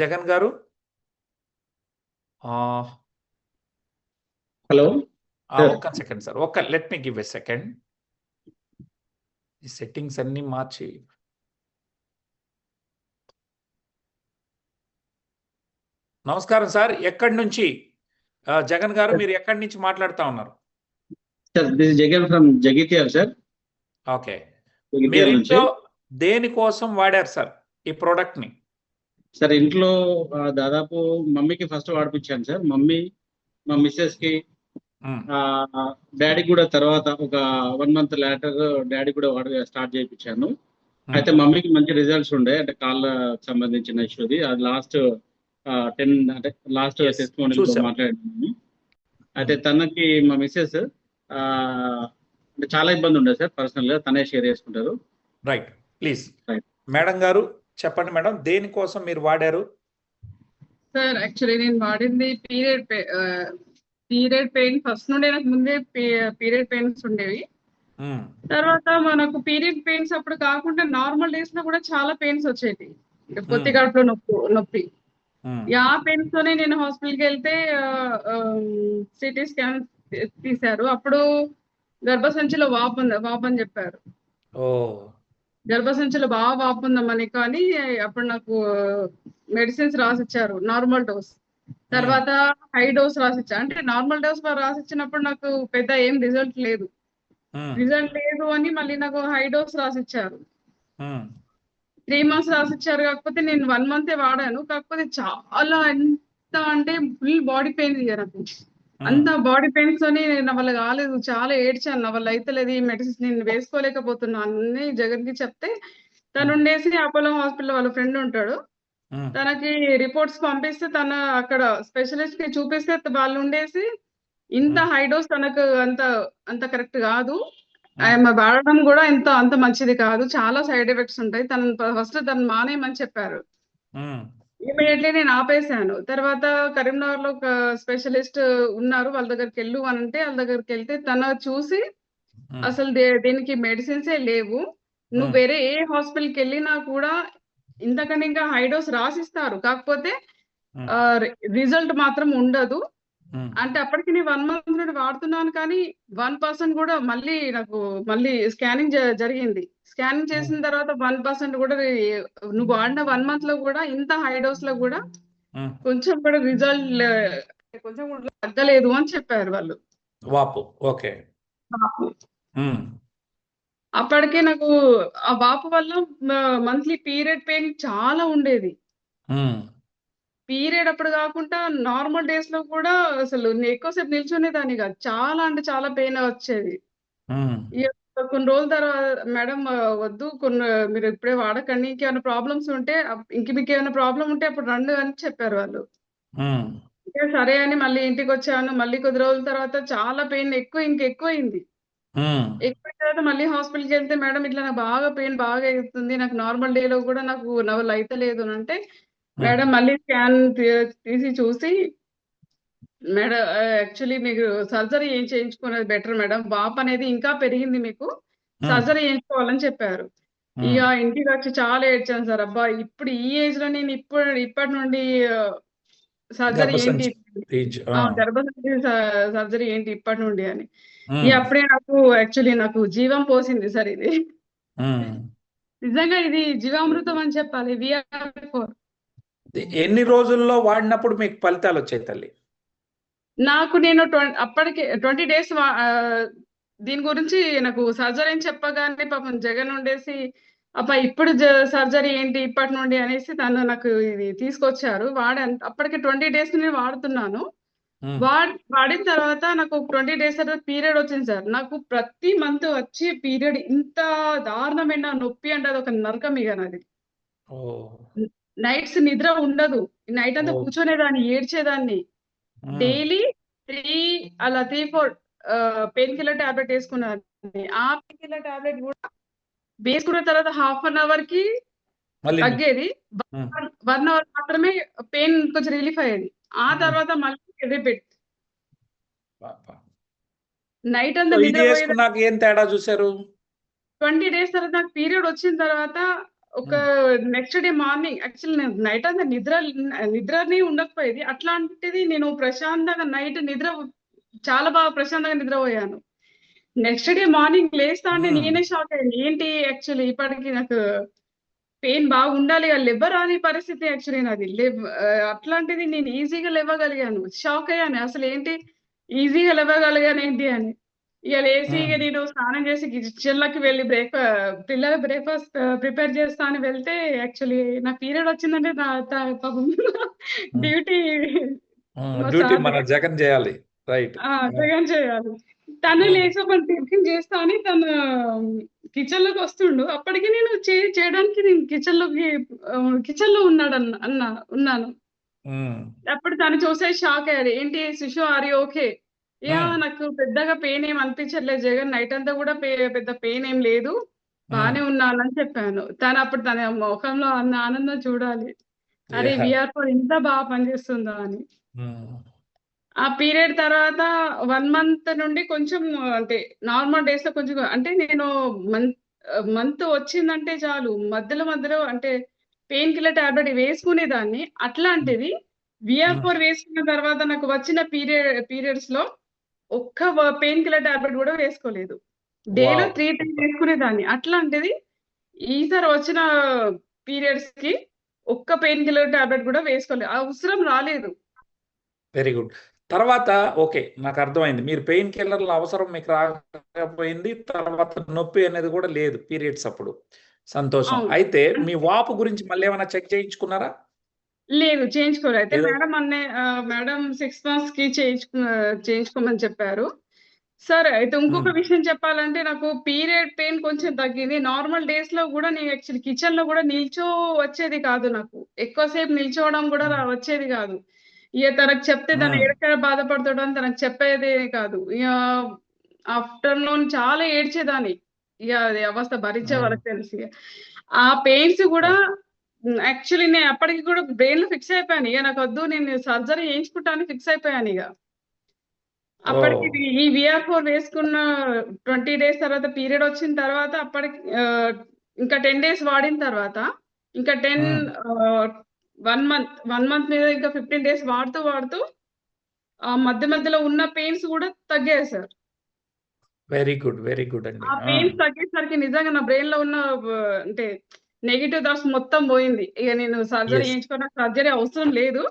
జగన్ గారు. Hello sir. ఒక్క second sir, let me give a second. ఈ సెట్టింగ్స్ అన్ని మార్చి. నమస్కారం సార్, ఎక్కడి నుంచి జగన్ గారు మీరు ఎక్కడి నుంచి మాట్లాడుతా ఉన్నారు? Sir this Jagan from Jagtial sir. Okay, మీరు జగిత్యాల నుంచి. ఇంట్లో దేనికోసం వాడారు సార్ ఈ ప్రోడక్ట్ ని? సార్ ఇంట్లో దాదాపు మమ్మీకి ఫస్ట్ వాడిపించాను సార్. మమ్మీ, మా మిస్సెస్ కి, డాడీ కూడా తర్వాత ఒక 1 month లేటర్ డాడీ కూడా స్టార్ట్ చేయించాను. అయితే మమ్మీకి మంచి రిజల్ట్స్ ఉండే, అంటే కాళ్ళ సంబంధించిన ఇష్యూది. అది లాస్ట్ 10 అంటే లాస్ట్ టెస్టిమోనియల్ మాట్లాడాను. అయితే తనకి మా మిస్సెస్ అంటే చాలా ఇబ్బంది ఉండదు సార్, పర్సనల్ గా తనే షేర్ చేసుకుంటారు. రైట్, ప్లీజ్ మేడం గారు చెప్పండి మేడం, దేనికోసం మీరు వాడారు? సార్ యాక్చువల్లీ నేను వాడింది పీరియడ్ పెయిన్ ఫస్ట్ నుండే, నాకు ముందే పీరియడ్ పెయిన్స్ ఉండేవి. తర్వాత మనకు పీరియడ్ పెయిన్స్ అప్పుడు కాకుండా నార్మల్ డేస్ లో కూడా చాలా పెయిన్స్ వచ్చేది, పొత్తి కడుపులో నొప్పి. ఆ పెయిన్స్ తోనే నేను హాస్పిటల్కి వెళ్తే సిటీ స్కాన్ తీశారు. అప్పుడు గర్భసంచిలో వాపు అని చెప్పారు. గర్భసంచిలో బాగా వాపు ఉందమ్మని, కానీ అప్పుడు నాకు మెడిసిన్స్ రాసిచ్చారు, నార్మల్ డోస్. తర్వాత హై డోస్ రాసిచ్చారు. అంటే నార్మల్ డోస్ రాసిచ్చినప్పుడు నాకు పెద్ద ఏం రిజల్ట్ లేదు అని మళ్ళీ నాకు హై డోస్ రాసిచ్చారు. 3 months రాసిచ్చారు. కాకపోతే నేను 1 month వాడాను. కాకపోతే చాలా ఎంత అంటే ఫుల్ బాడీ పెయిన్ నాకు. అంత బాడీ పెయిన్స్ తోని నా వల్ల కాలేదు, చాలా ఏడ్చాను, నా వల్ల అయితే లేదు, ఈ మెడిసిన్స్ నేను వేసుకోలేకపోతున్నాను అని జగన్ కి చెప్తే తను ఉండేసి అపోలో హాస్పిటల్ వాళ్ళ ఫ్రెండ్ ఉంటాడు, తనకి రిపోర్ట్స్ పంపిస్తే తన అక్కడ స్పెషలిస్ట్ కి చూపిస్తే వాళ్ళు ఉండేసి ఇంత హై డోస్ తనకు అంత కరెక్ట్ కాదు, ఆయన వాడడం కూడా అంత మంచిది కాదు, చాలా సైడ్ ఎఫెక్ట్స్ ఉంటాయి, ఫస్ట్ తను మానేయమని చెప్పారు. ఇమీడియట్లీ నేను ఆపేశాను. తర్వాత కరీంనగర్ లో ఒక స్పెషలిస్ట్ ఉన్నారు, వాళ్ళ దగ్గరికి వెళ్ళు అని అంటే వాళ్ళ దగ్గరికి వెళ్తే తన చూసి అసలు దీనికి మెడిసిన్సే లేవు, నువ్వు వేరే ఏ హాస్పిటల్కి వెళ్ళినా కూడా ఇంతకన్నా ఇంకా హై డోస్ రాసిస్తారు, కాకపోతే రిజల్ట్ మాత్రం ఉండదు అంటే. అప్పటికి నేను 1 month నుండి వాడుతున్నాను, కానీ 1% కూడా మళ్ళీ స్కానింగ్ జరిగింది. స్కానింగ్ చేసిన తర్వాత 1% కూడా నువ్వు వాడిన 1 month లో కూడా ఇంత హై డోస్ లో కూడా కొంచెం కూడా రిజల్ట్ కొంచెం కూడా తగ్గలేదు అని చెప్పారు వాళ్ళు. వాపు ఓకే. అప్పటికే నాకు ఆ వాపు వల్ల మంత్లీ పీరియడ్ పెయిన్ చాలా ఉండేది. పీరియడ్ అప్పుడు కాకుండా నార్మల్ డేస్ లో కూడా అసలు ఎక్కువసేపు నిల్చునేదాన్ని కాదు, చాలా అంటే చాలా పెయిన్ వచ్చేది. కొన్ని రోజుల తర్వాత మేడం వద్దు, మీరు ఇప్పుడే వాడకండి, ఇంకేమైనా ప్రాబ్లమ్స్ ఉంటే మీకు ఏమైనా ప్రాబ్లం ఉంటే అప్పుడు రండి అని చెప్పారు వాళ్ళు. సరే అని మళ్ళీ ఇంటికి వచ్చాను. మళ్ళీ కొద్ది రోజుల తర్వాత చాలా పెయిన్ ఎక్కువైంది. ఎక్కువైన తర్వాత మళ్ళీ హాస్పిటల్కి వెళ్తే మేడం ఇట్లా నాకు బాగా అవుతుంది, నాకు నార్మల్ డేలో కూడా నాకు నా వల్ల అయితే లేదు అని అంటే, మేడం మళ్ళీ స్కాన్ తీసి చూసి, మేడం యాక్చువల్లీ మీకు సర్జరీ ఏం చేయించుకునేది బెటర్ మేడం, వాపు అనేది ఇంకా పెరిగింది, మీకు సర్జరీ చేయించుకోవాలని చెప్పారు. ఇక ఇంటికి వచ్చి చాలా ఏడ్చాను సార్. అబ్బా, ఇప్పుడు ఈ ఏజ్ లో నేను ఇప్పటి నుండి సర్జరీ ఏంటి, గర్భసంచి సర్జరీ ఏంటి ఇప్పటి నుండి అని. అప్పుడే నాకు జీవం పోసింది సార్ ఇది. నిజంగా ఇది జీవామృతం అని చెప్పాలి. VR4 ఎన్ని రోజుల్లో వాడినప్పుడు మీకు ఫలితాలు వచ్చాయి తల్లి? నేను అప్పటికి 20 days దీని గురించి నాకు సర్జరీ అని చెప్పగానే పాపం జగన్ ఉండేసి, అబ్బా ఇప్పుడు సర్జరీ ఏంటి ఇప్పటి నుండి అనేసి తను నాకు ఇది తీసుకొచ్చారు. అప్పటికి 20 days నేను వాడుతున్నాను. వాడిన తర్వాత నాకు 20 days తర్వాత పీరియడ్ వచ్చింది సార్. నాకు ప్రతి మంత్ వచ్చి పీరియడ్ ఇంత దారుణమైన నొప్పి అంటే అది ఒక నరకం ఇక నాది. నైట్స్ నిద్ర ఉండదు, నైట్ అంతా కూర్చొనేదాన్ని, ఏడ్చేదాన్ని. డైలీ 3-4 పెయిన్ కిల్లర్ టాబ్లెట్ వేసుకున్నాను. ఆ పెయిన్ కిల్లర్ టాబ్లెట్ కూడా వేసుకున్న తర్వాత 1/2 hour కి తగ్గేది, 1 hour మాత్రమే పెయిన్ కొంచెం రిలీఫ్ అయ్యేది. ఆ తర్వాత మళ్ళీ రిపీట్. నైట్ అంతా నిద్ర ఏం తేడా చూసారు? 20 days తర్వాత నాకు పీరియడ్ వచ్చిన తర్వాత ఒక నెక్స్ట్ డే మార్నింగ్ యాక్చువల్లీ నేను నైట్ అంతా నిద్రనే ఉండకపోయేది. అట్లాంటిది నేను ప్రశాంతంగా నైట్ చాలా బాగా ప్రశాంతంగా నిద్రపోయాను. నెక్స్ట్ డే మార్నింగ్ లేస్తా అంటే నేనే షాక్ అయ్యాను. ఏంటి యాక్చువల్లీ ఇప్పటికి నాకు పెయిన్ బాగుండాలి కదా, లేవరాని పరిస్థితి యాక్చువల్లీ నాది. అట్లాంటిది నేను ఈజీగా లేవగలిగాను. షాక్ అయ్యాను. అసలు ఏంటి ఈజీగా లేవగలిగాను ఏంటి అని. ఇక లేసి ఇక నేను స్నానం చేసి కిచెన్ లోకి వెళ్ళి పిల్లల బ్రేక్ఫాస్ట్ ప్రిపేర్ చేస్తా అని వెళ్తే యాక్చువల్లీ నా పీరియడ్ వచ్చిందంటే నా పాపం డ్యూటీ డ్యూటీ మన జగన్ చేయాలి. రైట్. జగన్ చేయాలి. తను లేచి ఒక టిఫిన్ చేస్తా అని తను కిచెన్ లోకి వస్తుండు. అప్పటికి నేను చేయడానికి నేను కిచెన్ లో ఉన్నాను. అప్పుడు తను చూసే షాక్ అయ్యాడు. ఏంటి శిశు ఆర్ యు ఓకే? యా, నాకు పెద్దగా పెయిన్ ఏం అనిపించట్లేదు జగన్, నైట్ అంతా కూడా పెద్ద పెయిన్ ఏం లేదు, బానే ఉన్నానని చెప్పాను. అప్పుడు తన ముఖంలో అన్న ఆనందం చూడాలి. అరే VR4 ఇంత బాగా పనిచేస్తుందా అని. ఆ పీరియడ్ తర్వాత 1 మంత్ నుండి కొంచెం అంటే నార్మల్ డేస్ లో కొంచెం అంటే నేను మంత్ వచ్చిందంటే చాలు మధ్యలో అంటే పెయిన్ కిల్లర్ టాబ్లెట్ వేసుకునేదాన్ని. అట్లాంటిది VR4 వేసుకున్న తర్వాత నాకు వచ్చిన పీరియడ్స్ లో ఒక్క పెయిన్ కిల్లర్ టాబ్లెట్ కూడా వేసుకోలేదు. డేలో 3 టైమ్స్ వేసుకునేదాన్ని. అట్లాంటిది ఈసారి వచ్చిన పీరియడ్స్ కి ఒక్క పెయిన్ కిల్లర్ టాబ్లెట్ కూడా వేసుకోలేదు, అవసరం రాలేదు. Very good. తర్వాత ఓకే, నాకు అర్థమైంది. మీరు పెయిన్ కిల్లర్ల అవసరం మీకు రాకపోయింది. తర్వాత నొప్పి అనేది కూడా లేదు పీరియడ్స్ అప్పుడు. సంతోషం. అయితే మీ వాపు గురించి మళ్ళీ ఏమైనా చెక్ చేయించుకున్నారా? లేదు, చేయించుకోలేదు. అయితే మేడం 6 మంత్స్ కి చేయించుకోమని చెప్పారు. సరే, అయితే ఇంకొక విషయం చెప్పాలంటే నాకు పీరియడ్ పెయిన్ కొంచెం తగ్గింది. నార్మల్ డేస్ లో కూడా నేను యాక్చువల్లీ కిచెన్ లో కూడా వచ్చేది కాదు. నాకు ఎక్కువసేపు నిల్చోవడం కూడా వచ్చేది కాదు. ఇక తనకు చెప్తే తను ఎక్కడ బాధపడతాడు అని తనకు చెప్పేదే కాదు. ఇక ఆఫ్టర్నూన్ చాలా ఏడ్చేదాన్ని. ఇక అది అవస్థ భరించే వరకు తెలిసి ఆ పెయిన్స్ కూడా యాక్చువల్లీ నేను అప్పటికి కూడా బ్రెయిన్ లో ఫిక్స్ అయిపోయాను. ఇక నాకు వద్దు, నేను సర్జరీ చేయించుకుంటాను ఫిక్స్ అయిపోయాను. ఇక అప్పటికి ఈ VR4 వేసుకున్న 20 days తర్వాత పీరియడ్ వచ్చిన తర్వాత అప్పటికి ఇంకా 10 days వాడిన తర్వాత ఇంకా 1 month మీద ఇంకా 15 days వాడుతూ మధ్యలో ఉన్న పెయిన్స్ కూడా తగ్గాయి sir. Very good, very good అండి. ఆ పెయిన్స్ తగ్గేసరికి నిజంగా నా బ్రెయిన్ లో ఉన్న అంటే నెగిటివ్ థాట్స్ మొత్తం పోయింది. ఇక నేను సర్జరీ చేయించుకున్న సర్జరీ అవసరం లేదు,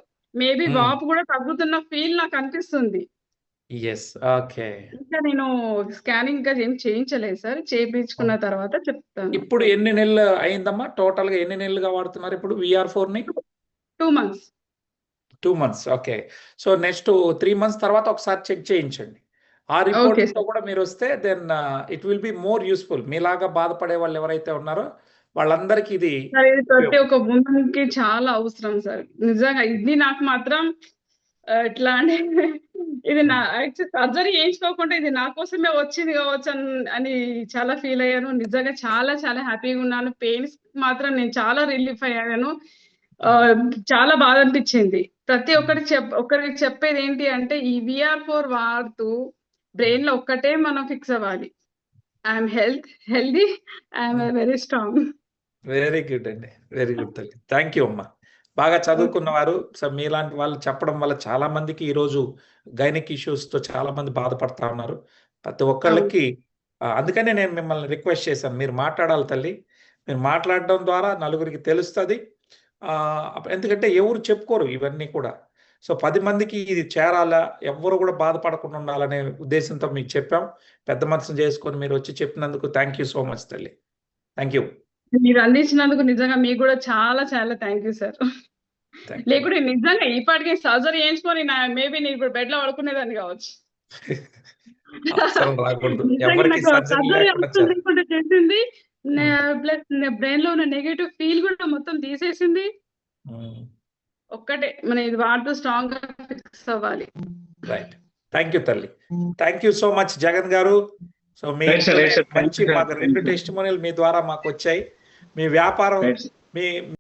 మేబీ వాపు కూడా తగ్గుతున్న ఫీల్ నాకు అనిపిస్తుంది. ఓకే. ఇంకా నేను స్కానింగ్ ఇంకా ఏం చేయించలేదు సార్, చేయించుకున్న తర్వాత చెప్తాను. ఇప్పుడు ఎన్ని నెలలు అయిందమ్మా? టోటల్ గా ఎన్ని నెలలుగా వాడుతున్నారు ఇప్పుడు VR4 ని? 2 months. 2 months. Okay. So next 3 months తర్వాత ఒకసారి చెక్ చేయించండి. ఆ రిపోర్ట్ తో కూడా మీరు వస్తే then it will be more useful. మీలాగా బాధపడే వాళ్ళు ఎవరైతే ఉన్నారో వాళ్ళందరికీ ఇది ప్రతి ఒక్క ఉమెన్ కి చాలా అవసరం సార్. నిజంగా ఇది నాకు మాత్రం ఎట్లా అంటే ఇది నా సర్జరీ చేయించుకోకుండా ఇది నా కోసమే వచ్చింది కావచ్చు అని చాలా ఫీల్ అయ్యాను. నిజంగా చాలా చాలా హ్యాపీగా ఉన్నాను. పెయిన్స్ మాత్రం నేను చాలా రిలీఫ్ అయ్యాను. చాలా బాధ అనిపించింది. ప్రతి ఒక్కరికి చెప్పేది ఏంటి అంటే ఈ VR4 వాడుతూ బ్రెయిన్ లో ఒక్కటే మనం ఫిక్స్ అవ్వాలి. I'm healthy, I'm very strong. Very good అండి, వెరీ గుడ్ తల్లి. థ్యాంక్ యూ అమ్మా. బాగా చదువుకున్నవారు. సో మీలాంటి వాళ్ళు చెప్పడం వల్ల చాలా మందికి ఈరోజు గైనిక్ ఇష్యూస్ తో చాలా మంది బాధపడతా ఉన్నారు. ప్రతి ఒక్కళ్ళకి అందుకనే నేను మిమ్మల్ని రిక్వెస్ట్ చేశాను, మీరు మాట్లాడాలి తల్లి. మీరు మాట్లాడడం ద్వారా నలుగురికి తెలుస్తుంది. ఎందుకంటే ఎవరు చెప్పుకోరు ఇవన్నీ కూడా. సో 10 మందికి ఇది చేరాలా, ఎవ్వరు కూడా బాధపడకుండా ఉండాలనే ఉద్దేశంతో మీకు చెప్పాం. పెద్ద మనసు చేసుకొని మీరు వచ్చి చెప్పినందుకు థ్యాంక్ యూ సో మచ్ తల్లి. Thank you. మీరు అందించినందుకు నిజంగా మీకు కూడా చాలా చాలా థ్యాంక్ యూ సార్. లేకుంటే నిజంగా ఇప్పటికే సర్జరీ చేయించుకొని మేబీ నేను ఇప్పుడు బెడ్ లో పడుకునేదాన్ని కావచ్చు. చేసింది ప్లస్ బ్రెయిన్ లో ఉన్న నెగటివ్ ఫీల్ కూడా మొత్తం తీసేసింది. ఒక్కటే మనం ఇది వాడుతూ స్ట్రాంగ్ గా ఫిక్స్ అవ్వాలి. రైట్. థ్యాంక్ యూ తల్లి. Thank you so much Jagan గారు. సో మీ మంచి 2 టెస్టిమోనియల్ మీ ద్వారా మాకు వచ్చాయి. మీ వ్యాపారం మీ